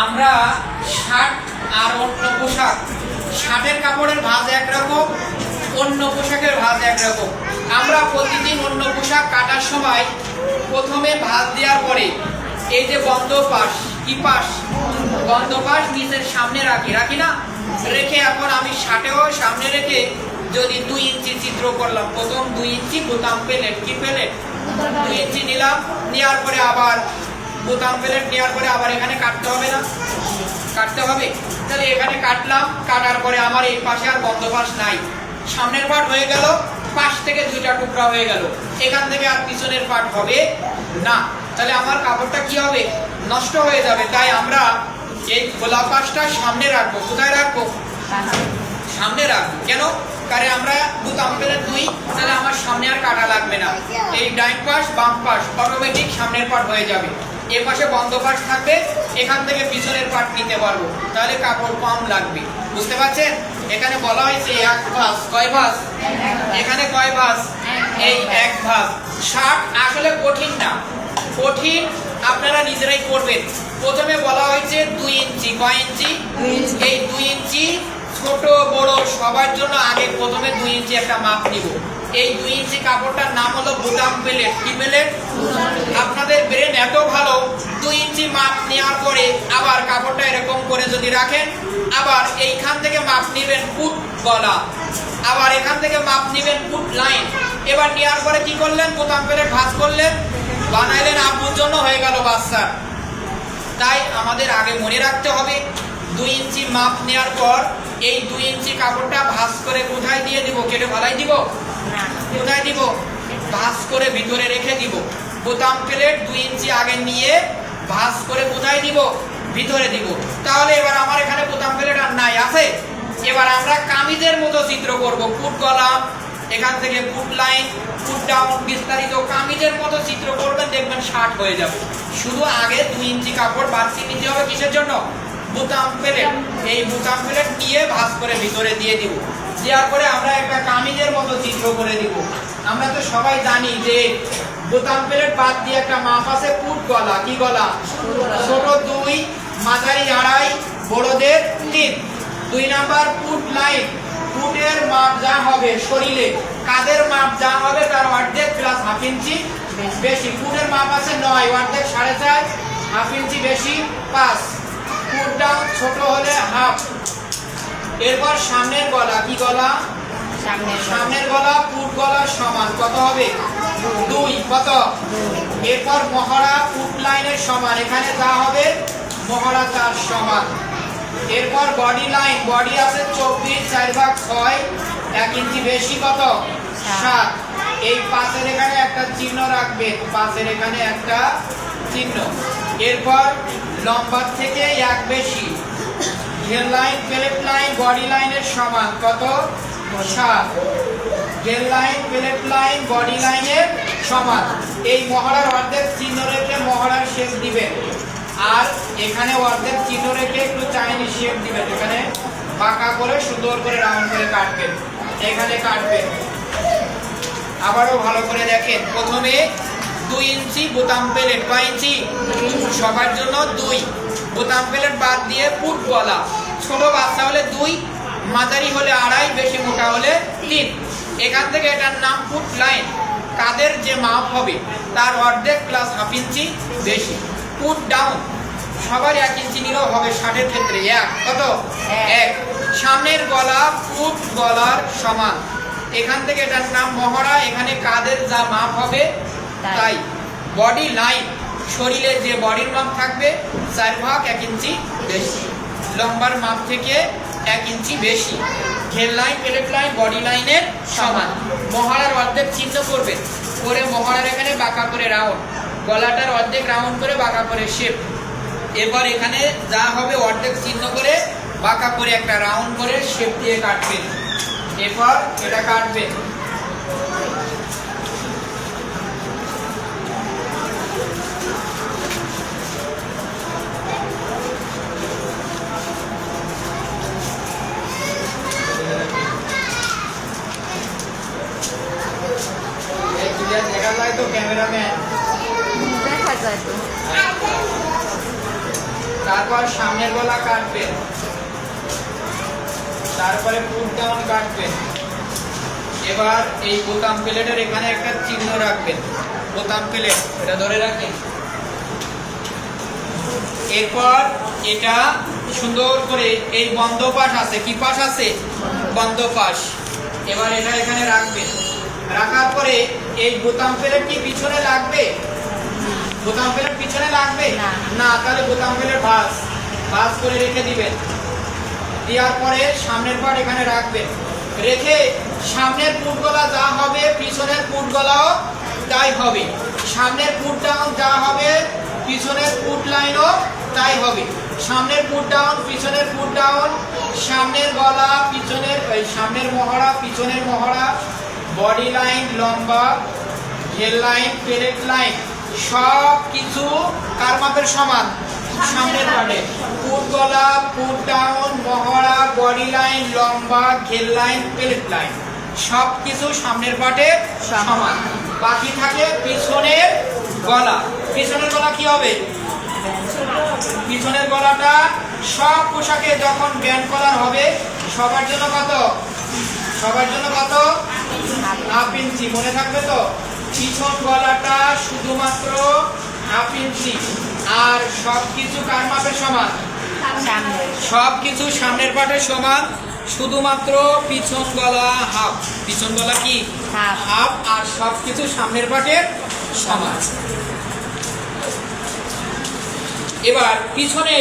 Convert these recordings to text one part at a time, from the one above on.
আমরা শার্ট আর অন্য পোশাক, শার্টের কাপড়ের ভাঁজ একরকম, অন্য পোশাকের ভাঁজ একরকম। আমরা প্রতিদিন অন্য পোশাক কাটার সময় প্রথমে ভাঁজ দেওয়ার পরে এই যে বন্ধ পাশ, কি পাশ, বন্ধ পাশ নিচের সামনে রাখি না, রেখে এখন আমি শার্টেও সামনে রেখে যদি 2 ইঞ্চি চিত্র করলাম, প্রথম 2 ইঞ্চি বোতাম প্লেট, কি প্লেট 2 ইঞ্চি নিলাম, নেওয়ার পরে আবার বোতাম প্লেট নেওয়ার পরে আবার এখানে কাটতে হবে না, কাটতে হবে। তাহলে এখানে কাটলাম, কাটার পরে আমার এই পাশে আর বন্ধ পাশ নাই, সামনের পার্ট হয়ে গেল, পাশ থেকে 2টা টুকরা হয়ে গেল, এখান থেকে আর পিছনের পার্ট হবে না। তাহলে আমার কাপড়টা কি হবে, নষ্ট হয়ে যাবে। তাই আমরা এই খোলা পাশটা সামনে রাখবো। কোথায় রাখবো, সামনে রাখবো। কেন, কারণ আমরা বোতাম প্লেট 2, তাহলে আমার সামনে আর কাটা লাগবে না। এই ডাইন পাশ বাম পাশ অটোমেটিক সামনের পার্ট হয়ে যাবে, এ পাশে বন্ধ পাশ থাকবে, এখান থেকে পিছনের পার্ট নিতে পারবো, তাহলে কাপড় কম লাগবে। বুঝতে পারছেন? এখানে বলা হয়েছে 1 ভাঁজ, কয় ভাঁজ, এখানে কয় ভাঁজ, এই 1 ভাঁজ। শার্ট আসলে কঠিন না, কঠিন আপনারা নিজেরাই করবেন। প্রথমে বলা হয়েছে 2 ইঞ্চি, কয় ইঞ্চি, এই 2 ইঞ্চি ছোট বড় সবার জন্য আগে প্রথমে 2 ইঞ্চি একটা মাপ নিব। এই 2 ইঞ্চি কাপড়টার নাম হলো বোতাম প্লেট, কি প্লেট। আপনাদের ব্রেন এত ভালো, 2 ইঞ্চি মাপ নেওয়ার পরে আবার কাপড়টা এরকম করে যদি রাখেন, আবার এইখান থেকে মাপ নেবেন ফুট গলা, আবার এখান থেকে মাপ নেবেন ফুট লাইন। এবার নেওয়ার পরে কি করলেন, বোতাম প্লেট ভাঁজ করলেন, বানাইলেন, আব্বুর জন্য হয়ে গেল বাচ্চা। তাই আমাদের আগে মনে রাখতে হবে 2 ইঞ্চি মাপ নেওয়ার পর এই 2 ইঞ্চি কাপড়টা ভাঁজ করে কোথায় দিয়ে দিব, কেটে ফেলাই দিব, কোথায় দিব, ভাঁজ করে ভিতরে রেখে দিব। বোতাম প্লেট 2 ইঞ্চি আগে নিয়ে ভাঁজ করে কোথায় দিব, ভিতরে দিব। তাহলে এবার আমার এখানে বোতাম প্লেট আর নাই, আছে। এবার আমরা কামিজের মতো চিত্র করব, ফুট গলা, এখান থেকে ফুট লাইন, ফুট ডাউন, বিস্তারিত কামিজের মতো চিত্র করবেন, দেখবেন শার্ট হয়ে যাবে। শুধু আগে 2 ইঞ্চি কাপড় বাড়তি নিতে হবে, কিসের জন্য, বোতাম প্লেট। এই বোতাম প্লেট নিয়ে ভাঁজ করে ভিতরে দিয়ে দিব, দেওয়ার পরে আমরা একটা কামিজের মতো চিত্র করে দিব। আমরা তো সবাই জানি যে বোতাম প্লেট বাদ দিয়ে একটা মাপ আছে ফুট গলা, কি গলা, ছোট 2, মাঝারি 2.5, বড়দের 3। 2 নাম্বার ফুট লাইন, ফুটের মাপ যা হবে শরীরে, কাদের মাপ যা হবে তার অর্ধেক প্লাস হাফ ইঞ্চি বেশি। ফুটের মাপ আছে 9, অর্ধেক 4.5, হাফ ইঞ্চি বেশি 5। ফুট ডাউন ছোট হলে হাফ। এরপর সামনের গলা, কি গলা, সামনের গলা ফুট গলা সমান, কত হবে 2, কত। এরপর মহড়া ফুট লাইনের সমান, এখানে যা হবে মহড়া তার সমান। এরপর বডি লাইন, বডি আছে 24, 4/6, 1 ইঞ্চি বেশি, কত 7। এই 5-এর এখানে একটা চিহ্ন রাখবে, 5-এর এখানে একটা চিহ্ন। এরপর লম্বার থেকে 1 বেশি। ঘের লাইন, প্লেট লাইন বডি লাইনের সমান, কত 7। ঘের লাইন, প্লেট লাইন বডি লাইনের সমান। এই মহড়ার অর্ধেক চিহ্ন রেখে মহড়ার শেপ দিবেন, আর এখানে অর্ধেক চিহ্ন রেখে একটু চাইনিজ শেপ দিবেন। এখানে বাঁকা করে সুন্দর করে রাউন্ড করে কাটবেন, এখানে কাটবেন। আবারও ভালো করে দেখেন, প্রথমে 2 ইঞ্চি বোতাম প্লেট, কয় ইঞ্চি, সবার জন্য 2। বোতাম প্লেট বাদ দিয়ে ফুট গলা, ছোট বাচ্চা হলে 2, মাঝারি হলে 2.5, বেশি মোটা হলে 3। এখান থেকে এটার নাম ফুট লাইন, কাদের যে মাপ হবে তার অর্ধেক প্লাস হাফ ইঞ্চি বেশি। ফুট ডাউন সবার 1 ইঞ্চি নিলেও হবে, শার্টের ক্ষেত্রে 1, কত 1। সামনের গলা ফুট গলার সমান, এখান থেকে এটার নাম মহড়া, এখানে কাদের যা মাপ হবে তাই। বডি লাইন, শরীরে যে বডির মাপ থাকবে 4/1 ইঞ্চি বেশি, লম্বার মাপ থেকে 1 ইঞ্চি বেশি। ঘের লাইন, প্লেট লাইন বডি লাইনের সমান। মহড়ার অর্ধেক চিহ্ন করবেন, করে মহড়ার এখানে বাঁকা করে রাউন্ড, গলাটার অর্ধেক রাউন্ড করে বাঁকা করে শেপ। এবার এখানে যা হবে অর্ধেক চিহ্ন করে বাঁকা করে একটা রাউন্ড করে শেপ দিয়ে কাটবেন। এরপর এটা কাটবেন। দেখা যায় তো ক্যামেরাম্যান, দেখা যায় তো। তারপর সামনের গলা কাটবেন, তারপরে পুট ডাউন কাটবেন। এবার এই বোতাম প্লেটের এখানে একটা চিহ্ন রাখবেন, বোতাম প্লেট এটা ধরে রাখেন। এরপর এটা সুন্দর করে এই বন্ধ পাশ আছে, কি পাশ আছে? বন্ধ পাশ। এবার এটা এখানে রাখবেন, রাখার পরে এই বোতাম প্লেট কি পিছনে লাগবে? বোতাম প্লেট পিছনে লাগবে না, তাহলে বোতাম প্লেট ভাঁজ করে রেখে দিবেন। দেওয়ার পরে সামনের পাট এখানে রাখবেন, রেখে সামনের পুট গলা যা হবে পিছনের পুট গলাও তাই হবে। সামনের পুট ডাউন যা হবে পিছনের পুট লাইনও তাই হবে। সামনের পুট ডাউন পিছনের পুট ডাউন, সামনের গলা পিছনের সামনের মহড়া পিছনের মহড়া, বডি লাইন লম্বা, হেল লাইন পেলেট লাইন সব কিছু কার মাপের সমান? সামনের পাটে। পুট গলা পুট ডাউন মহড়া বডি লাইন লম্বা ঘের লাইন পেলেট লাইন সব কিছু সামনের পাটে সমান। বাকি থাকে পিছনের গলা। পিছনের গলা কি হবে? পিছনের গলাটা সব পোশাকে যখন ব্যান্ড কলার হবে সবার জন্য কত? সবার জন্য কত? Half inch. মনে থাকবে তো? পিছন গলাটা শুধুমাত্র হাফ ইঞ্চি, আর সবকিছু কার মাপের সমান? সবকিছু সামনের পাটের সমান, শুধুমাত্র পিছন গলা হাফ। পিছন গলা কি? হাফ। আর সবকিছু সামনের পাটের সমান। এবার পিছনে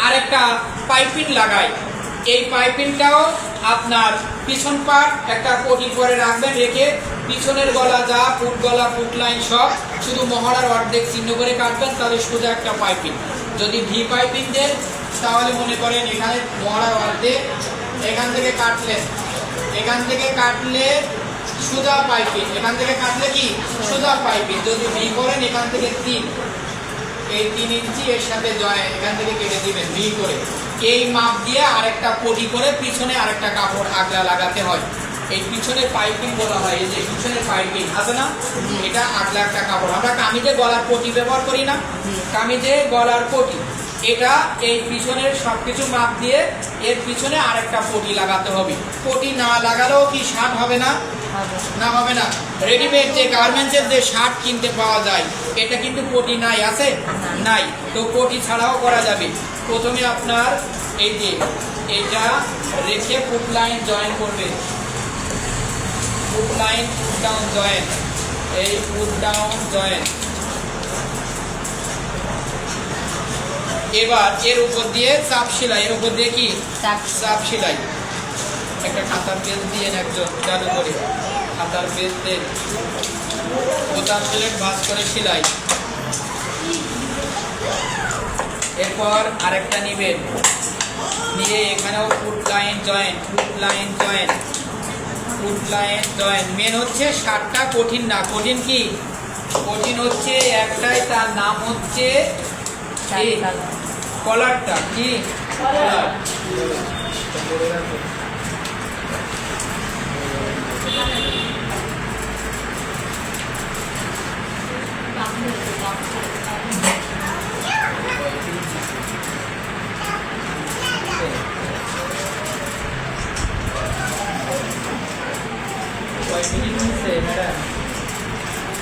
আরেকটা পাইপিং লাগাই। এই পাইপিংটাও আপনার পিছন পাট একটা কোটি করে রাখবেন, রেখে পিছনের গলা যা পুট গলা পুট লাইন সব শুধু মহড়ার অর্ধেক চিহ্ন করে কাটবেন, তাহলে সোজা একটা পাইপিং। যদি ভি পাইপিং দেন তাহলে মনে করেন এখানে মহড়ার অর্ধেক, এখান থেকে কাটলেন, এখান থেকে কাটলে সোজা পাইপিং, এখান থেকে কাটলে কি সোজা পাইপিং। যদি ভি করেন এখান থেকে 3, এই 3 ইঞ্চি এর সাথে জয়েন এখান থেকে কেটে দিবেন ভি করে। এই মাপ দিয়ে আরেকটা পটি করে পিছনে আরেকটা কাপড় আগলা লাগাতে হয়। এই পিছনে পাইপিং বলা হয়। এই যে পিছনে পাইপিং আছে না, এটা আগলা একটা কাপড়। আমরা কামিজে গলার পটি ব্যবহার করি না, কামিজে গলার পটি, এটা এই পিছনের সবকিছু মাপ দিয়ে এর পিছনে আরেকটা পটি লাগাতে হবে। পটি না লাগালেও কি শার্ট হবে না? না, হবে না। রেডিমেড যে গার্মেন্টসের যে শার্ট কিনতে পাওয়া যায় এটা কিন্তু পটি নাই, আছে নাই, তো পটি ছাড়াও করা যাবে। প্রথমে আপনার এই যে এটা রেখে পুট লাইন জয়েন করবে, put line put down join, এই পুট ডাউন জয়েন। এবার এর উপর দিয়ে চাপ সেলাই, এর উপর দিয়ে কি চাপ সেলাই। একটা খাতার পেজ দিয়ে একজন চালু করে খাতার পেজ দিয়ে বোতাম প্লেট ভাঁজ করে সেলাই। এরপর আরেকটা নিবেন, নিয়ে এখানেও put line join, put line join, put line join. Main হচ্ছে শার্টটা কঠিন না, কঠিন কি? কঠিন হচ্ছে একটাই, তার নাম হচ্ছে কলারটা। কি কলার?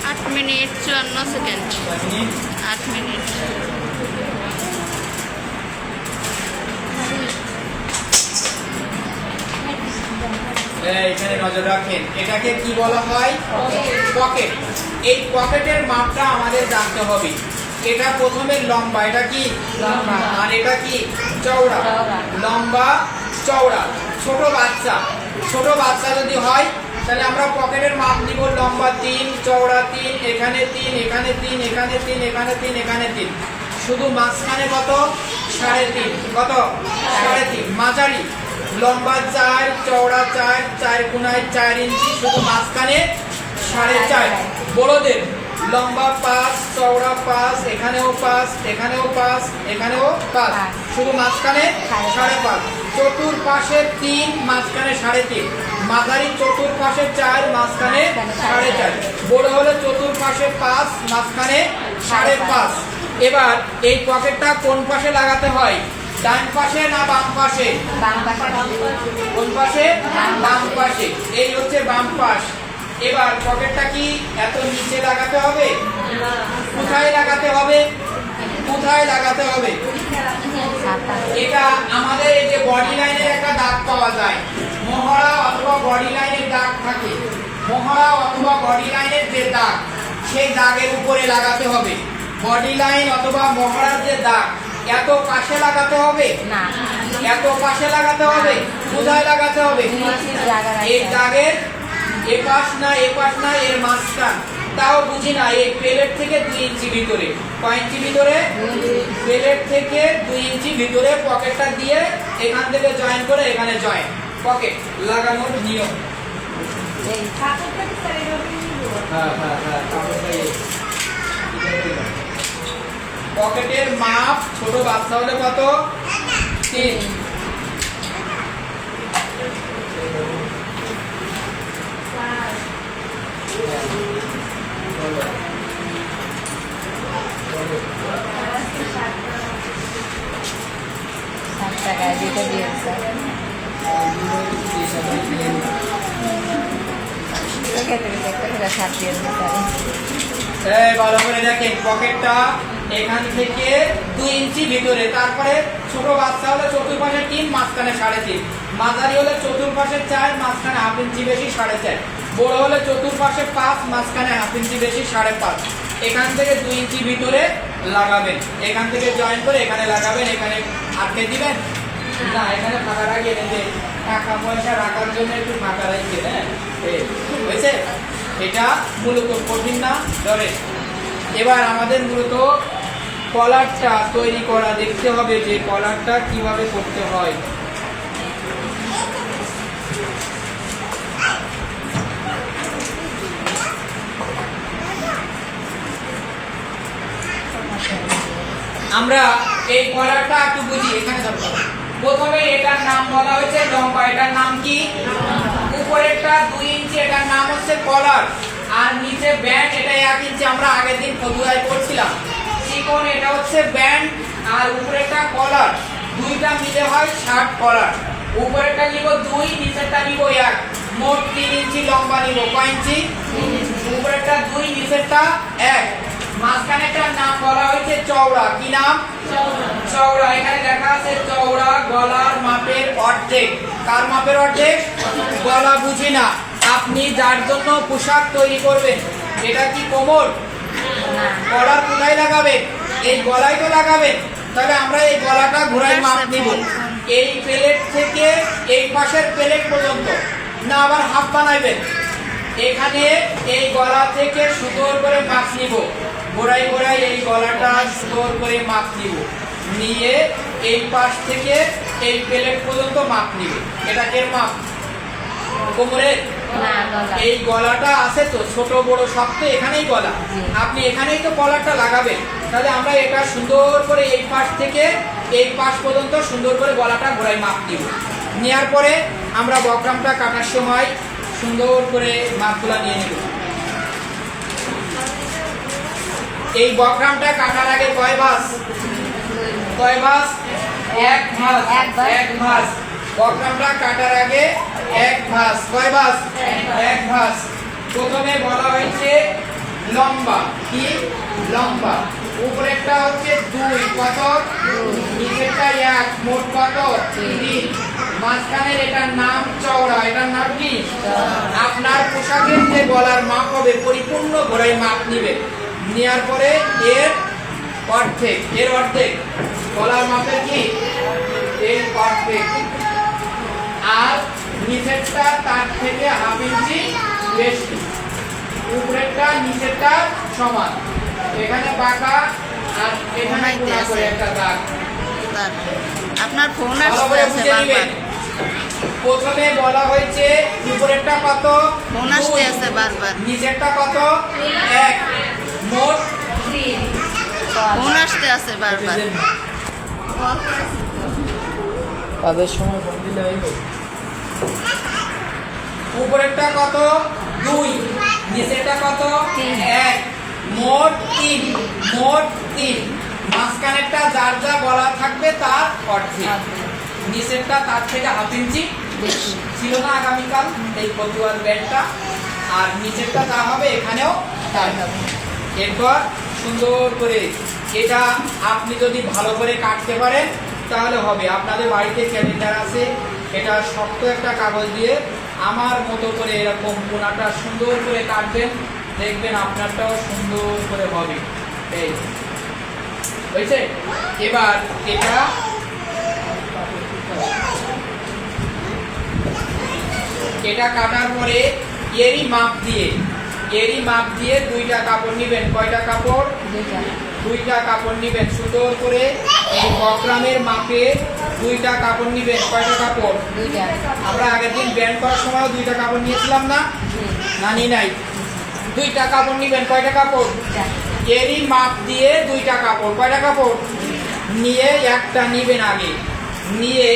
आठ मिनिट 54 सेकेंड। 8 मिनिट। এখানে নজর রাখেন, এটাকে কি বলা হয়? পকেট। এই পকেটের মাপটা আমাদের জানতে হবে। এটা প্রথমে লম্বা, এটা কি লম্বা, আর এটা কি চওড়া। লম্বা চওড়া। ছোট বাচ্চা যদি হয় তাহলে আমরা পকেটের মাপ নিব লম্বা 3, চওড়া 3, এখানে 3, এখানে 3, এখানে 3, এখানে 3, এখানে 3। শুধু মাঝখানে কত? 3.5। কত? 3.5। মাঝারি লম্বা 4, চওড়া 4, 4 কোণায় 4 ইঞ্চি, শুধু মাঝখানে 4.5। বড়দের লম্বা 5, চওড়া 5, এখানেও 5, এখানেও 5, এখানেও 5, শুধু মাঝখানে 5.5। চতুর্পাশে 3, মাঝখানে 3.5। মাঝারি চতুর্পাশে 4, মাঝখানে 4.5। বড় হলে চতুর্পাশে 5, মাঝখানে 5.5। এবার এই পকেটটা কোন পাশে লাগাতে হয়, ডান পাশে না বাম পাশে? কোন পাশে? বাম পাশে। এই হচ্ছে বাম পাশ। এবার পকেটটা কি এত নিচে লাগাতে হবে? কোথায় লাগাতে হবে? কোথায় লাগাতে হবে? এটা আমাদের এই যে বডি লাইনের একটা দাগ পাওয়া যায়, মহড়া অথবা বডি লাইনের দাগ থাকে। মহড়া অথবা বডি লাইনের যে দাগ, সেই দাগের উপরে লাগাতে হবে। বডি লাইন অথবা মহড়ার যে দাগ এত পাশে লাগাতে হবে না, এত পাশে লাগাতে হবে। কোথায় লাগাতে হবে? এই দাগের এপাশ না এপাশ না, এর মাঝখান। তাও বুঝি না, এই প্লেট থেকে 2 ইঞ্চি ভিতরে। কয় ইঞ্চি ভিতরে? প্লেট থেকে 2 ইঞ্চি ভিতরে পকেটটা দিয়ে এখান থেকে জয়েন করে এখানে জয়েন। পকেট লাগানোর নিয়ম। পকেটের মাপ ছোট বাচ্চা হলে কত? 3। ভালো করে দেখেন, পকেটটা এখান থেকে 2 ইঞ্চি ভিতরে। তারপরে ছোট বাচ্চা হলে চতুর্পাশে 3, মাঝখানে 3.5। মাঝারি হলে চতুর্পাশে 4, মাঝখানে 1/2 ইঞ্চি বেশি 4.5। বড় হলে চতুর্পাশে 5, মাঝখানে 1/2 ইঞ্চি বেশি 5.5। এখান থেকে 2 ইঞ্চি ভিতরে লাগাবেন। এখান থেকে জয়েন করে এখানে লাগাবেন। এখানে আটকে দিবেন না, এখানে ফাঁকা রাখিয়ে দেন, যে টাকা পয়সা রাখার জন্য একটু ফাঁকা রাখিয়ে দেন। হয়েছে? এটা মূলত কঠিন না, ধরে। এবার আমাদের মূলত কলারটা তৈরি করা দেখতে হবে, যে কলারটা কিভাবে করতে হয়। আমরা এই কলারটা একটু বুঝি। এখানে প্রথমে এটার নাম বলা হয়েছে লম্বা। এটার নাম কি? উপরেরটা 2 ইঞ্চি, এটার নাম হচ্ছে কলার। আর নিচে ব্যান্ড, এটা 1 ইঞ্চি। আমরা আগের দিন পদুয়ায় পড়ছিলাম। চিকন, এটা হচ্ছে ব্যান্ড। আর উপরেরটা কলার। দুইটা মিলে হয় শার্ট কলার। উপরেরটা নিব 2, নিচেরটা নিব 1। মোট 3 ইঞ্চি লম্বা নিব। কয় ইঞ্চি? উপরেরটা 2, নিচেরটা 1। মাঝখানেরটার নাম বলা হয়েছে চওড়া। কি নাম? চওড়া। এখানে লেখা আছে চওড়া গলার মাপের অর্ধেক। কার মাপের অর্ধেক? গলা বুঝি না। আপনি যার জন্য পোশাক তৈরি করবেন, এটা কি কোমর? গলার কোথায় লাগাবেন? এই গলায় তো লাগাবেন। তাহলে আমরা এই গলাটা ঘুরাই মাপ নিব। এই প্লেট থেকে এই পাশের প্লেট পর্যন্ত না, আবার হাফ বানাইবেন। এখানে এই গলা থেকে সুন্দর করে মাপ নিব। গোড়ায় গোড়ায় এই গলাটা সুন্দর করে মাপ নিব। নিয়ে এই পাশ থেকে এই প্লেট পর্যন্ত মাপ নিবে। এটা কে মাপ? কোমরের। এই গলাটা আছে তো ছোট বড় সব তো এখানেই গলা। আপনি এখানেই তো কলারটা লাগাবেন। তাহলে আমরা এটা সুন্দর করে এই পাশ থেকে এই পাশ পর্যন্ত সুন্দর করে গলাটা ঘোরায় মাপ নিব। নেওয়ার পরে আমরা বকরামটা কাটার সময় সুন্দর করে মাপগুলা নিয়ে নেব। এই বকরামটা কাটার আগে কয় ভাঁজ? কয় ভাঁজ? 1 ভাঁজ। 1 ভাঁজ। বকরামটা কাটার আগে 1 ভাঁজ। কয় ভাঁজ? 1 ভাঁজ। প্রথমে বলা হয়েছে লম্বা। কি? লম্বা। উপরেরটা হচ্ছে 2, কত? নিচেরটা 1, মোট কত? 3। মাঝখানের এটার নাম চওড়া। এটার নাম কি? আপনার পোশাকের যে গলার মাপ হবে পরিপূর্ণ ঘোড়ায় মাপ নিবে। নেওয়ার পরে এর অর্ধেক। এর অর্ধেক গলার মাপের কি? এর অর্ধেক। আর নিচেরটা তার থেকে 1/2 ইঞ্চি বেশি। উপরেরটা নিচেরটা সমান। এখানে বাঁকা আর এখানে কোনা করে একটা দাগ। আপনার ফোন আসছে বারবার। প্রথমে বলা হয়েছে উপরেরটা কত? ফোন আসছে বারবার। নিচেরটা কত? 1। মোট 3। ফোন আসছে বারবার। তাদের সময় ফোন দিলে হইব। উপরেরটা কত? 2। নিচেরটা কত? 1। মোট 3। মোট 3। মাঝখানেরটা যার যা গলা থাকবে তার অর্ধেক, নিচেরটা তার থেকে 1/2 ইঞ্চি ছিল না আগামীকাল এই পটুয়ার ব্যান্ডটা, আর নিচেরটা যা হবে এখানেও তাই হবে। এরপর সুন্দর করে এটা আপনি যদি ভালো করে কাটতে পারেন তাহলে হবে। আপনাদের বাড়িতে ক্যালেন্ডার আছে, এটা শক্ত একটা কাগজ দিয়ে আমার মতো করে এরকম কোনাটা সুন্দর করে কাটবেন, দেখবেন আপনারটাও সুন্দর করে হবে। এই হয়েছে। এবার এটা কাটার পরে এরই মাপ দিয়ে 2টা কাপড় নিবেন। কয়টা কাপড়? 2টা কাপড় নিবেন সুন্দর করে। এই বক্রামের মাপে 2টা কাপড় নিবেন। কয়টা কাপড়? 2টা। আমরা আগের দিন ব্যান্ড করার সময় 2টা কাপড় নিয়েছিলাম না? নানি নাই। 2টা কাপড় নিবেন। কয়টা কাপড়? এরই মাপ দিয়ে 2টা কাপড়। কয়টা কাপড়? নিয়ে একটা নিবেন আগে, নিয়ে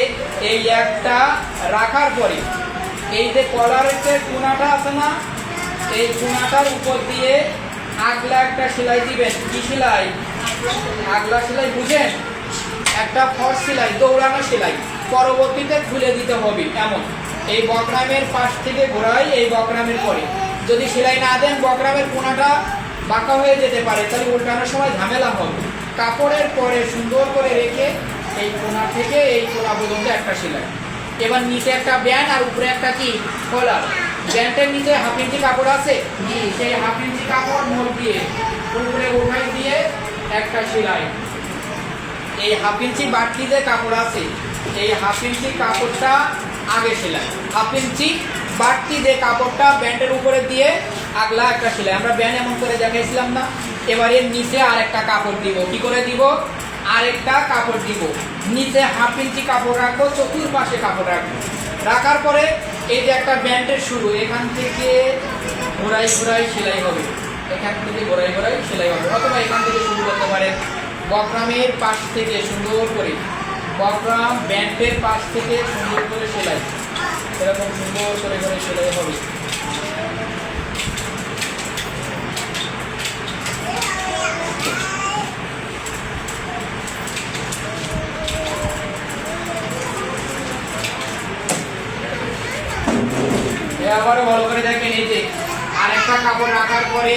এই একটা রাখার পরে এই যে কলারের যে কোনাটা আছে না, এই কোনাটার উপর দিয়ে আগলা একটা সেলাই দিবেন। কি সেলাই? আগলা সেলাই বুঝেন? একটা ফর্স সেলাই, দৌড়ানো সেলাই, পরবর্তীতে খুলে দিতে হবে এমন। এই বকরামের পাশ থেকে ঘোরাই, এই বকরামের পরে যদি সেলাই না দেন বকরামের কোনাটা বাঁকা হয়ে যেতে পারে, তাহলে উল্টানোর সময় ঝামেলা হবে। কাপড়ের পরে সুন্দর করে রেখে এই কোনা থেকে এই কোনা পর্যন্ত একটা সেলাই। এবার নিচে একটা ব্যান্ড আর উপরে একটা কি কলার। ব্যান্ডের নিচে 1/2 ইঞ্চি কাপড় আছে, সেই 1/2 ইঞ্চি কাপড় মোল দিয়ে উপরে উঠাই দিয়ে একটা সেলাই। এই 1/2 ইঞ্চি বাড়তি যে কাপড় আছে, এই 1/2 ইঞ্চি কাপড়টা আগে সেলাই। 1/2 ইঞ্চি বাড়তি যে কাপড়টা ব্যান্ডের উপরে দিয়ে আগলা একটা সেলাই। আমরা ব্যান্ড এমন করে দেখাইছিলাম না? এবার এর নিচে আরেকটা কাপড় দিব। কি করে দিব? আরেকটা কাপড় দিব। নিচে 1/2 ইঞ্চি কাপড় রাখবো, চতুর্পাশে কাপড় রাখবো। রাখার পরে এই যে একটা ব্যান্ডের শুরু, এখান থেকে ঘোরাই ঘোরাই সেলাই হবে, এখান থেকে ঘোরাই ঘোরাই সেলাই হবে। অথবা এখান থেকে শুরু করতে পারেন। বকরামের পাশ থেকে সুন্দর করে, বকরাম ব্যান্ডের পাশ থেকে সুন্দর করে সেলাই, এরকম সুন্দর করে করে সেলাই হবে। আবারও ভালো করে দেখেন, এই যে আরেকটা কাপড় রাখার পরে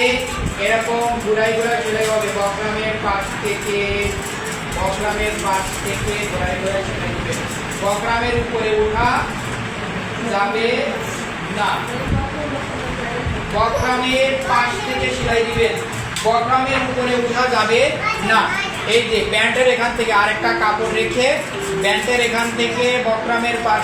এরকম ঘুরাই ঘুরাই সেলাই হবে। বকরামের পাশ থেকে ঘুরাই ঘুরাই সেলাই দিবেন। বকরামের উপরে ওঠা যাবে না, বকরামের পাশ থেকে সেলাই দিবেন। বকরামের উপরে ওঠা যাবে না। এই যে ব্যান্ডের এখান থেকে আরেকটা কাপড় রেখে ব্যান্ডের এখান থেকে বকরামের পাশ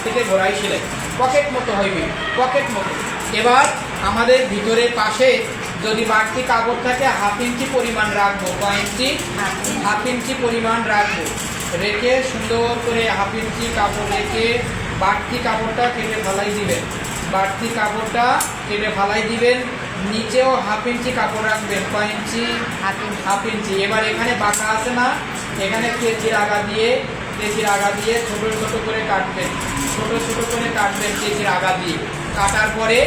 থেকে ঘোরাই সেলাই, পকেট মতো হইবে, পকেট মতো। এবার আমাদের ভিতরের পাশে যদি বাড়তি কাপড় থাকে 1/2 ইঞ্চি পরিমাণ রাখবো। কয় ইঞ্চি? 1/2 ইঞ্চি পরিমাণ রাখবো। রেখে সুন্দর করে 1/2 ইঞ্চি কাপড় রেখে বাড়তি কাপড়টা কেটে ফেলাই দিবেন। নিচেও 1/2 ইঞ্চি কাপড় রাখবেন। কয় ইঞ্চি? 1/2 ইঞ্চি। এবার এখানে বাঁকা আছে না, এখানে কেচির আগা দিয়ে ছোট ছোট করে কাটবেন, কেচির আগা দিয়ে। কাটার পরে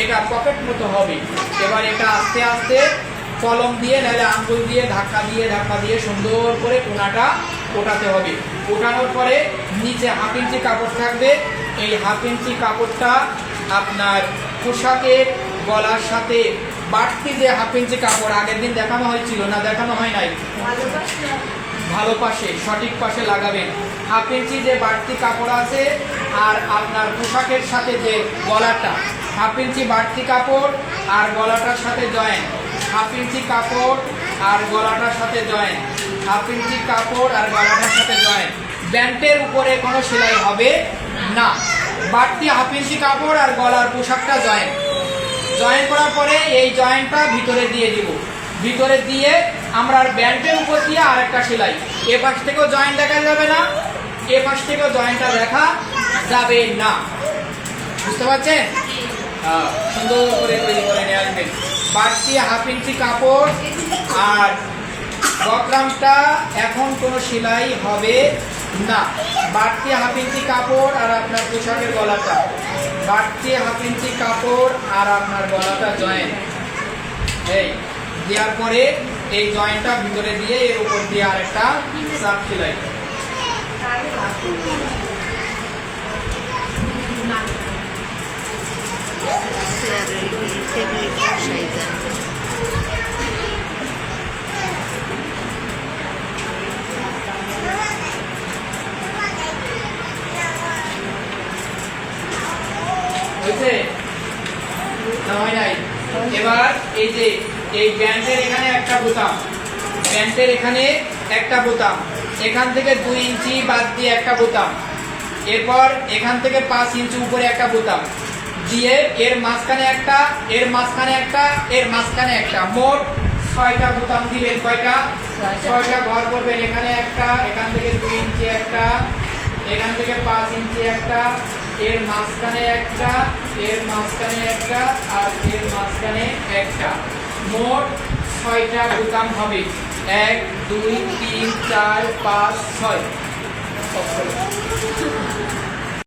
এটা পকেট মতো হবে। এবার এটা আস্তে আস্তে কলম দিয়ে নাহলে আঙ্গুল দিয়ে ধাক্কা দিয়ে সুন্দর করে কোনাটা ওঠাতে হবে। ওঠানোর পরে নিচে 1/2 ইঞ্চি কাপড় থাকবে। এই 1/2 ইঞ্চি কাপড়টা আপনার পোশাকের গলার সাথে বাড়তি যে 1/2 ইঞ্চি কাপড় আগের দিন দেখানো হয়েছিল না, দেখানো হয় নাই, ভালো পাশে সঠিক পাশে লাগাবেন। 1/2 ইঞ্চি যে বাড়তি কাপড় আছে আর আপনার পোশাকের সাথে যে গলাটা, 1/2 ইঞ্চি বাড়তি কাপড় আর গলাটার সাথে জয়েন, 1/2 ইঞ্চি কাপড় আর গলাটার সাথে জয়েন, 1/2 ইঞ্চি কাপড় আর গলাটার সাথে জয়েন। ব্যান্ডের উপরে কোনো সেলাই হবে না। বাড়তি 1/2 ইঞ্চি কাপড় আর গলার পোশাকটা জয়েন করার পরে এই জয়েন্টটা ভিতরে দিয়ে দিব। ভিতরে দিয়ে আমরা ব্যান্ডের উপর দিয়ে আরেকটা সেলাই। এ পাশ থেকেও জয়েন্ট দেখা যাবে না, এ পাশ থেকেও জয়েন্টটা দেখা যাবে না। বুঝতে পারছেন? সুন্দর করে তৈরি করে নিয়ে আসবেন। বাড়তি 1/2 ইঞ্চি কাপড় আর বকরামটা এখন কোনো সেলাই হবে না। বাড়তি 1/2 ইঞ্চি কাপড় আর আপনার পোশাকের গলাটা, বাড়তি 1/2 ইঞ্চি কাপড় আর আপনার গলাটা জয়েন। এই দেওয়ার পরে এই জয়েন্টটা ভিতরে দিয়ে এর উপর দিয়ে আরেকটা চাপ সেলাই। টেবিলে বসাই যায়। হয়েছে না হয় নাই? এবার এই যে এই ব্যান্ডের এখানে একটা বোতাম, ব্যান্ডের এখানে একটা বোতাম, এখান থেকে 2 ইঞ্চি বাদ দিয়ে একটা বোতাম, এরপর এখান থেকে 5 ইঞ্চি উপরে একটা বোতাম দিয়ে এর মাঝখানে একটা, এর মাঝখানে একটা, এর মাঝখানে একটা, মোট 6টা বোতাম দিবেন। কয়টা? 6টা ঘর করবেন। এখানে একটা, এখান থেকে 2 ইঞ্চি একটা, এখান থেকে 5 ইঞ্চি একটা, এর মাঝখানে একটা, এর মাঝখানে একটা, আর এর মাঝখানে একটা, মোট 6টা বোতাম হবে। 1 2 3 4 5 6।